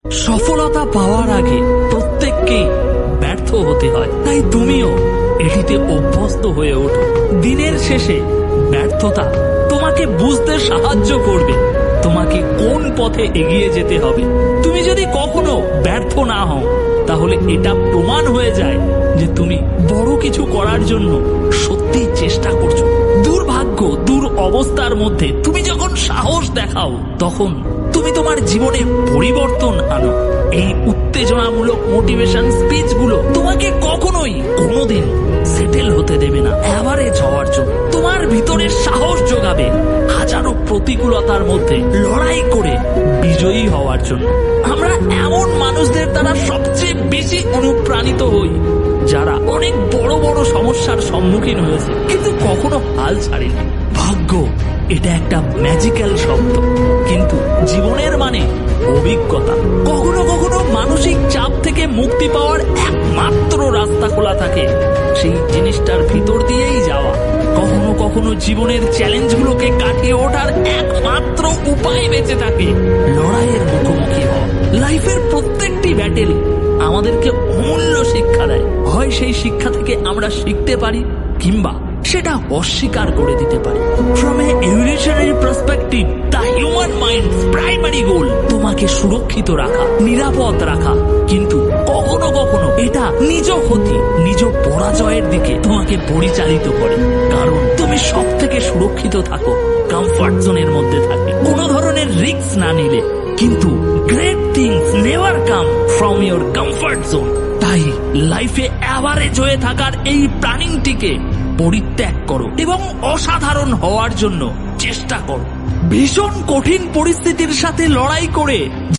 সফলতা পাওয়ার আগে প্রত্যেককেই ব্যর্থ হতে হয়, তাই তুমিও এটিতে অভ্যস্ত হয়ে ওঠো। দিনের শেষে ব্যর্থতা তোমাকে বুঝতে সাহায্য করবে তোমাকে কোন পথে এগিয়ে যেতে হবে। তুমি যদি কখনো ব্যর্থ না হও, তাহলে এটা প্রমাণ হয়ে যায় যে তুমি বড় কিছু করার জন্য সত্যি চেষ্টা করছো। দুর্ভাগ্য, অবস্থার মধ্যে তুমি যখন সাহস দেখাও, তখন তুমি তোমার জীবনে পরিবর্তন আনো। এই উত্তেজনামূলক মোটিভেশন স্পিচ গুলো তোমাকে কখনোই কোনোদিন সেটেল হতে দেবে না অ্যাভারেজ হওয়ার জন্য। তোমার ভিতরে সাহস যোগাবে হাজারো প্রতিকূলতার মধ্যে লড়াই করে বিজয়ী হওয়ার জন্য। আমরা এমন মানুষদের দ্বারা সবচেয়ে বেশি অনুপ্রাণিত হই যারা অনেক বড় বড় সমস্যার সম্মুখীন হয়েছে কিন্তু কখনো হাল ছাড়েনি। ভাগ্য এটা একটা ম্যাজিক্যাল শব্দ, কিন্তু জীবনের মানে অভিজ্ঞতা। কখনো কখনো মানসিক চাপ থেকে মুক্তি পাওয়ার একমাত্র রাস্তা খোলা থাকে সেই জিনিসটার ভিতর দিয়েই যাওয়া। কখনো কখনো জীবনের চ্যালেঞ্জগুলোকে কাটিয়ে ওঠার একমাত্র উপায় বেঁচে থাকে লড়াইয়ের মুখোমুখি হওয়া। লাইফের প্রত্যেকটি ব্যাটেল আমাদেরকে অমূল্য শিক্ষা দেয়। হয় সেই শিক্ষা থেকে আমরা শিখতে পারি, কিংবা সেটা অস্বীকার করে দিতে পারি। From a evolutionary perspective, the human mind's primary goal তোমাকে সুরক্ষিত রাখা, নিরাপদ রাখা। কিন্তু কখনো কখনো এটা নিজ ক্ষতি, নিজ পরাজয়ের দিকে তোমাকে পরিচালিত করে, কারণ তুমি সব থেকে সুরক্ষিত থাকো কমফর্ট জোনের মধ্যে থাকে, কোনো ধরনের রিস্ক না নিলে। কিন্তু great things never come from your comfort zone. তাই লাইফে অ্যাভারেজ হয়ে থাকার এই প্ল্যানিংটিকে পরিত্যাগ করো এবং অসাধারণ হওয়ার জন্য চেষ্টা করো। ভীষণ কঠিন পরিস্থিতির সাথে লড়াই করে